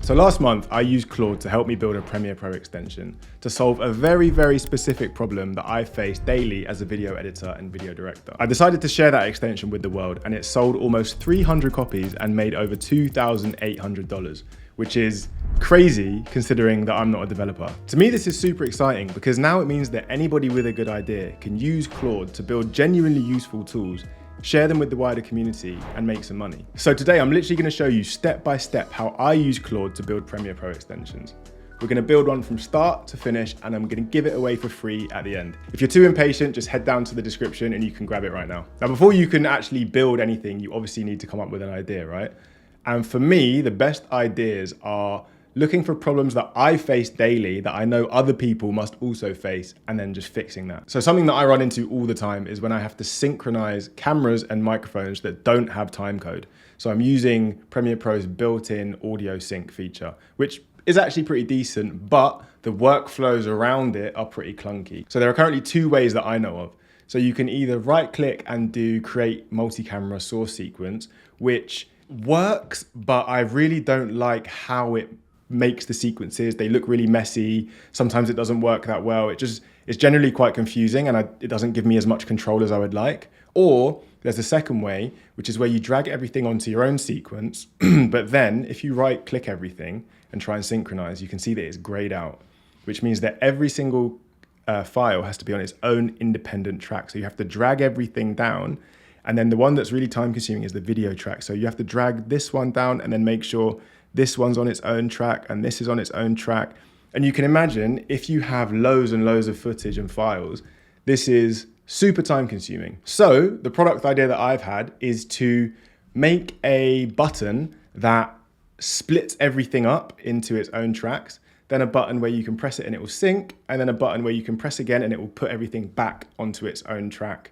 So last month, I used Claude to help me build a Premiere Pro extension to solve a very, very specific problem that I face daily as a video editor and video director. I decided to share that extension with the world, and it sold almost 300 copies and made over $2,800, which is crazy considering that I'm not a developer. To me, this is super exciting because now it means that anybody with a good idea can use Claude to build genuinely useful tools, share them with the wider community, and make some money. So today I'm literally going to show you step by step how I use Claude to build Premiere Pro extensions. We're going to build one from start to finish, and I'm going to give it away for free at the end. If you're too impatient, just head down to the description and you can grab it right now. Now, before you can actually build anything, you obviously need to come up with an idea, right? And for me, the best ideas are looking for problems that I face daily that I know other people must also face, and then just fixing that. So something that I run into all the time is when I have to synchronize cameras and microphones that don't have timecode. So I'm using Premiere Pro's built-in audio sync feature, which is actually pretty decent, but the workflows around it are pretty clunky. So there are currently two ways that I know of. So you can either right-click and do create multi-camera source sequence, which works, but I really don't like how it makes the sequences. They look really messy. Sometimes it doesn't work that well. It's generally quite confusing, and it doesn't give me as much control as I would like. Or there's a second way, which is where you drag everything onto your own sequence, but then if you right click everything and try and synchronize, you can see that it's grayed out, which means that every single file has to be on its own independent track. So you have to drag everything down. And then the one that's really time consuming is the video track. So you have to drag this one down and then make sure this one's on its own track and this is on its own track. And you can imagine if you have loads and loads of footage and files, this is super time consuming. So the product idea that I've had is to make a button that splits everything up into its own tracks, then a button where you can press it and it will sync, and then a button where you can press again and it will put everything back onto its own track,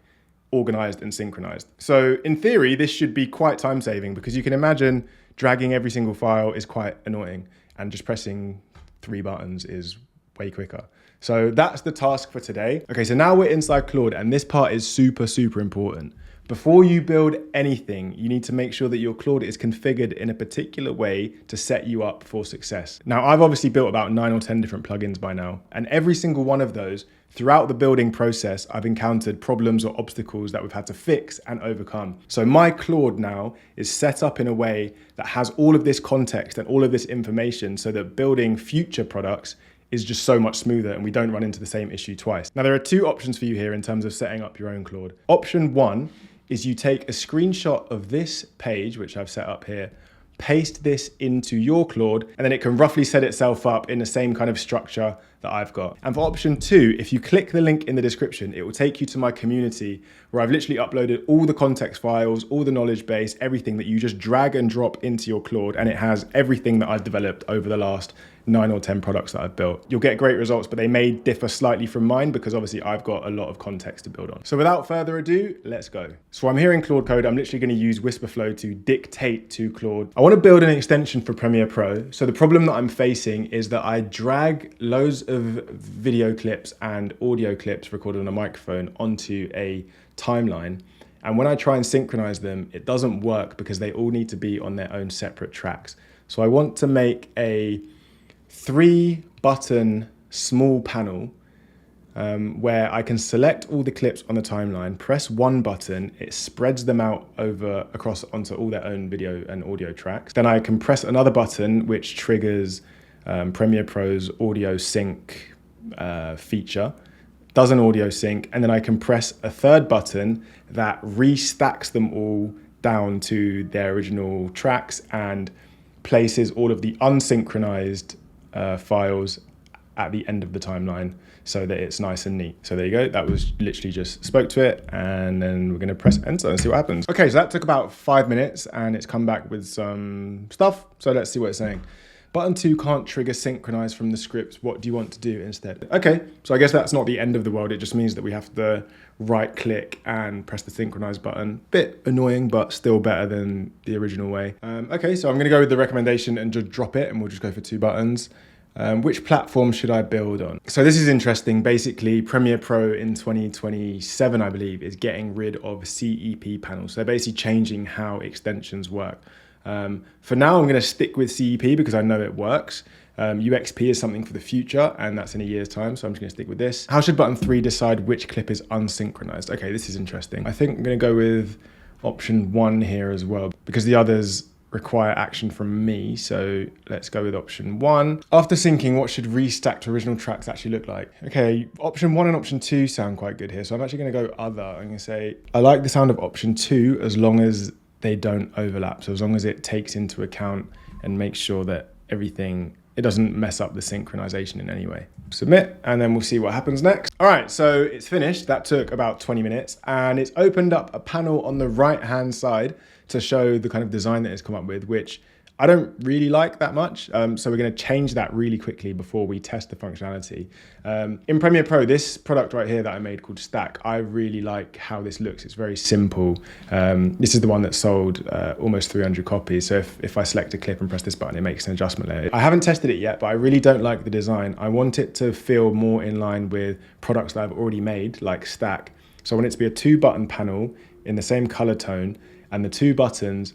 organized and synchronized. So in theory, this should be quite time saving because you can imagine dragging every single file is quite annoying, and just pressing 3 buttons is way quicker. So that's the task for today. Okay, so now we're inside Claude, and this part is super, super important. Before you build anything, you need to make sure that your Claude is configured in a particular way to set you up for success. Now, I've obviously built about 9 or 10 different plugins by now, and every single one of those, throughout the building process, I've encountered problems or obstacles that we've had to fix and overcome. So my Claude now is set up in a way that has all of this context and all of this information so that building future products is just so much smoother and we don't run into the same issue twice. Now, there are two options for you here in terms of setting up your own Claude. Option one is you take a screenshot of this page, which I've set up here, paste this into your Claude, and then it can roughly set itself up in the same kind of structure that I've got. And for option two, if you click the link in the description, it will take you to my community where I've literally uploaded all the context files, all the knowledge base, everything that you just drag and drop into your Claude, and it has everything that I've developed over the last 9 or 10 products that I've built. You'll get great results, but they may differ slightly from mine because obviously I've got a lot of context to build on. So without further ado, let's go. So I'm here in Claude Code. I'm literally going to use Whisperflow to dictate to Claude. I want to build an extension for Premiere Pro. So the problem that I'm facing is that I drag loads of video clips and audio clips recorded on a microphone onto a timeline. And when I try and synchronize them, it doesn't work because they all need to be on their own separate tracks. So I want to make a 3-button small panel where I can select all the clips on the timeline, press one button, it spreads them out across onto all their own video and audio tracks. Then I can press another button which triggers Premiere Pro's audio sync feature, does an audio sync, and then I can press a third button that restacks them all down to their original tracks and places all of the unsynchronized files at the end of the timeline so that it's nice and neat. So there you go. That was literally just spoke to it, and then we're going to press enter and see what happens. Okay, so that took about 5 minutes and it's come back with some stuff. So let's see what it's saying. Button 2 can't trigger synchronize from the script. What do you want to do instead? Okay, so I guess that's not the end of the world. It just means that we have to right click and press the synchronize button. Bit annoying, but still better than the original way. Okay, so I'm gonna go with the recommendation and just drop it, and we'll just go for 2 buttons. Which platform should I build on? So this is interesting. Basically, Premiere Pro in 2027, I believe, is getting rid of CEP panels. So they're basically changing how extensions work. For now, I'm going to stick with CEP because I know it works. UXP is something for the future, and that's in a year's time, so I'm just going to stick with this. How should button 3 decide which clip is unsynchronized? Okay, this is interesting. I think I'm going to go with option 1 here as well, because the others require action from me, so let's go with option 1. After syncing, what should restacked original tracks actually look like? Okay, option 1 and option 2 sound quite good here, so I'm actually going to go other. I'm going to say I like the sound of option 2 as long as they don't overlap, so as long as it takes into account and makes sure that it doesn't mess up the synchronization in any way. Submit, and then we'll see what happens next. All right, so it's finished. That took about 20 minutes, and it's opened up a panel on the right-hand side to show the kind of design that it's come up with, which I don't really like that much. So we're gonna change that really quickly before we test the functionality. In Premiere Pro, this product right here that I made called Stack, I really like how this looks. It's very simple. This is the one that sold almost 300 copies. So if I select a clip and press this button, it makes an adjustment layer. I haven't tested it yet, but I really don't like the design. I want it to feel more in line with products that I've already made, like Stack. So I want it to be a 2-button panel in the same color tone, and the 2 buttons,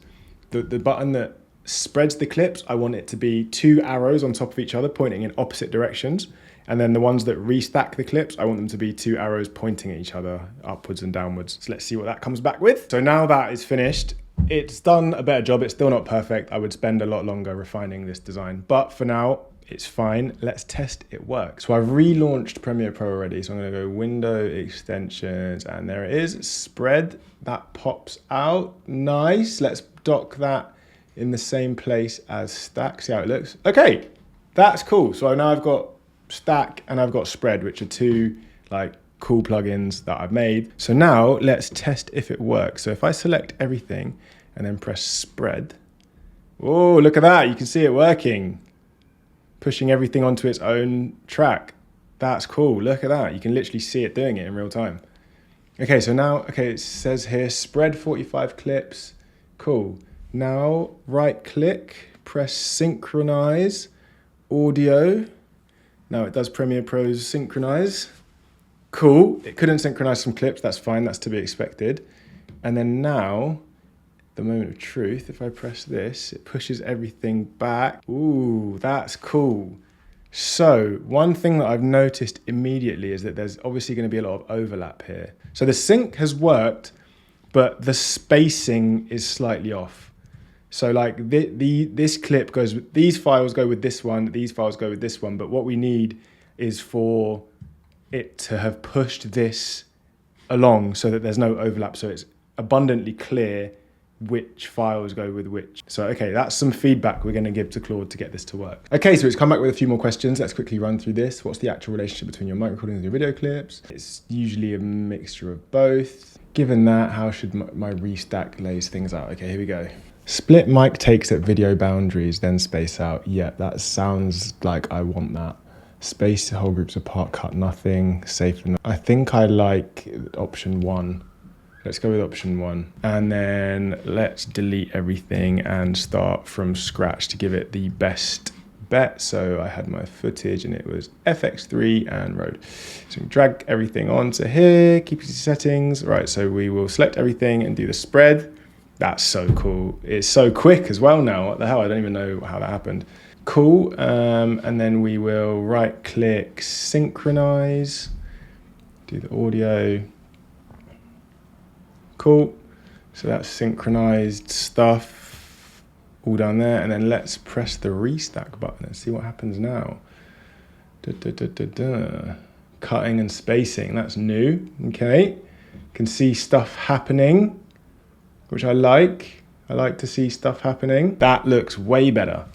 the button that spreads the clips, I want it to be 2 arrows on top of each other pointing in opposite directions. And then the ones that restack the clips, I want them to be 2 arrows pointing at each other, upwards and downwards. So let's see what that comes back with. So now that is finished, it's done a better job. It's still not perfect. I would spend a lot longer refining this design, but for now, it's fine. Let's test it works. So I've relaunched Premiere Pro already. So I'm gonna go Window Extensions, and there it is, Spread. That pops out, nice. Let's dock that in the same place as Stack, see how it looks. Okay, that's cool. So now I've got Stack and I've got Spread, which are 2 like cool plugins that I've made. So now let's test if it works. So if I select everything and then press Spread, oh, look at that, you can see it working. Pushing everything onto its own track. That's cool, look at that. You can literally see it doing it in real time. Okay, so now, it says here, Spread 45 clips, cool. Now, right click, press Synchronize, Audio. Now it does Premiere Pro's Synchronize. Cool, it couldn't synchronize some clips, that's fine, that's to be expected. And then now, the moment of truth, if I press this, it pushes everything back. Ooh, that's cool. So one thing that I've noticed immediately is that there's obviously going to be a lot of overlap here. So the sync has worked, but the spacing is slightly off. So like this clip goes, these files go with this one, these files go with this one, but what we need is for it to have pushed this along so that there's no overlap, so it's abundantly clear which files go with which. So, okay, that's some feedback we're gonna give to Claude to get this to work. Okay, so it's come back with a few more questions. Let's quickly run through this. What's the actual relationship between your mic recordings and your video clips? It's usually a mixture of both. Given that, how should my restack lays things out? Okay, here we go. Split mic takes at video boundaries, then space out. Yeah, that sounds like I want that. Space whole groups apart, cut nothing, safe enough. I think I like option 1. Let's go with option 1. And then let's delete everything and start from scratch to give it the best bet. So I had my footage and it was FX3 and Rode. So we drag everything onto here, keep the settings. Right, so we will select everything and do the spread. That's so cool. It's so quick as well now. What the hell? I don't even know how that happened. Cool. And then we will right click, synchronize, do the audio. Cool, so that's synchronized stuff all down there, and then let's press the restack button and see what happens now. Cutting and spacing, that's new, okay. Can see stuff happening, which I like. I like to see stuff happening. That looks way better.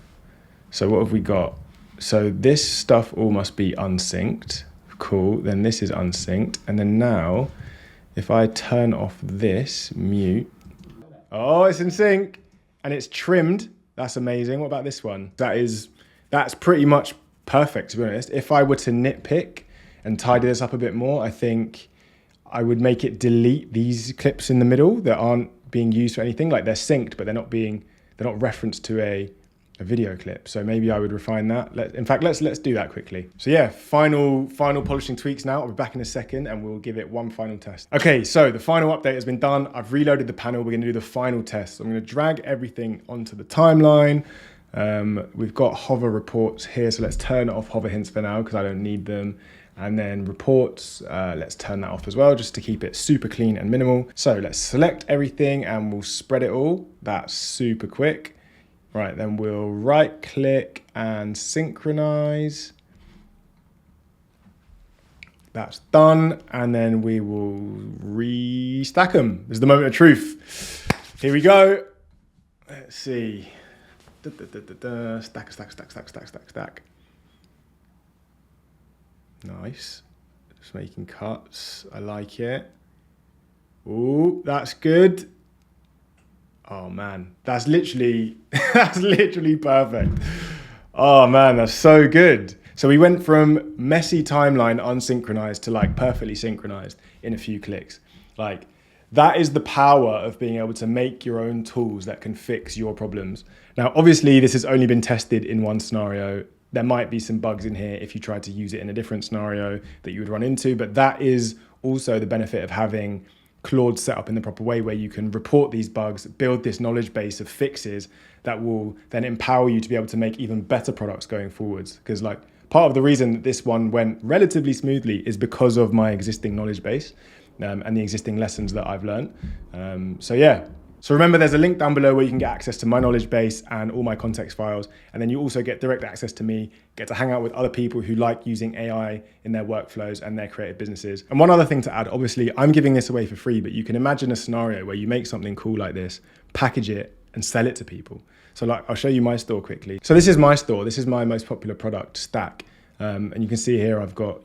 So what have we got? So this stuff all must be unsynced. Cool, then this is unsynced, and then now, if I turn off this, mute, oh, it's in sync and it's trimmed. That's amazing. What about this one? That's pretty much perfect, to be honest. If I were to nitpick and tidy this up a bit more, I think I would make it delete these clips in the middle that aren't being used for anything. Like they're synced, but they're not referenced to a a video clip. So maybe I would refine that. In fact, let's do that quickly. So yeah, final polishing tweaks now. I'll be back in a second and we'll give it one final test. Okay, so the final update has been done. I've reloaded the panel. We're gonna do the final test. So I'm gonna drag everything onto the timeline. We've got hover reports here. So let's turn off hover hints for now because I don't need them. And then reports, let's turn that off as well, just to keep it super clean and minimal. So let's select everything and we'll spread it all. That's super quick. Right, then we'll right click and synchronize. That's done. And then we will restack them. This is the moment of truth. Here we go. Let's see. Stack, stack, stack, stack, stack, stack, stack. Nice. Just making cuts. I like it. Ooh, that's good. Oh man, that's literally perfect. Oh man, that's so good. So we went from messy timeline unsynchronized to like perfectly synchronized in a few clicks. Like that is the power of being able to make your own tools that can fix your problems. Now, obviously this has only been tested in one scenario. There might be some bugs in here if you tried to use it in a different scenario that you would run into, but that is also the benefit of having Claude set up in the proper way, where you can report these bugs, build this knowledge base of fixes that will then empower you to be able to make even better products going forwards. Because like part of the reason that this one went relatively smoothly is because of my existing knowledge base and the existing lessons that I've learned. So yeah. So remember, there's a link down below where you can get access to my knowledge base and all my context files. And then you also get direct access to me, get to hang out with other people who like using AI in their workflows and their creative businesses. And one other thing to add, obviously, I'm giving this away for free, but you can imagine a scenario where you make something cool like this, package it and sell it to people. So like, I'll show you my store quickly. So this is my store. This is my most popular product, Stack. And you can see here, I've got,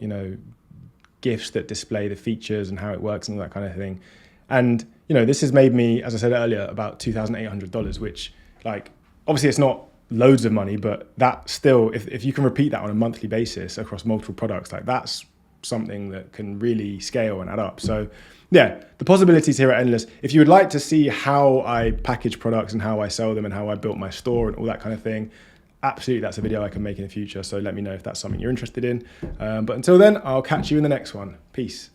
GIFs that display the features and how it works and all that kind of thing. And this has made me, as I said earlier, about $2,800, which like, obviously it's not loads of money, but that still, if you can repeat that on a monthly basis across multiple products, like that's something that can really scale and add up. So yeah, the possibilities here are endless. If you would like to see how I package products and how I sell them and how I built my store and all that kind of thing, absolutely, that's a video I can make in the future. So let me know if that's something you're interested in. But until then, I'll catch you in the next one. Peace.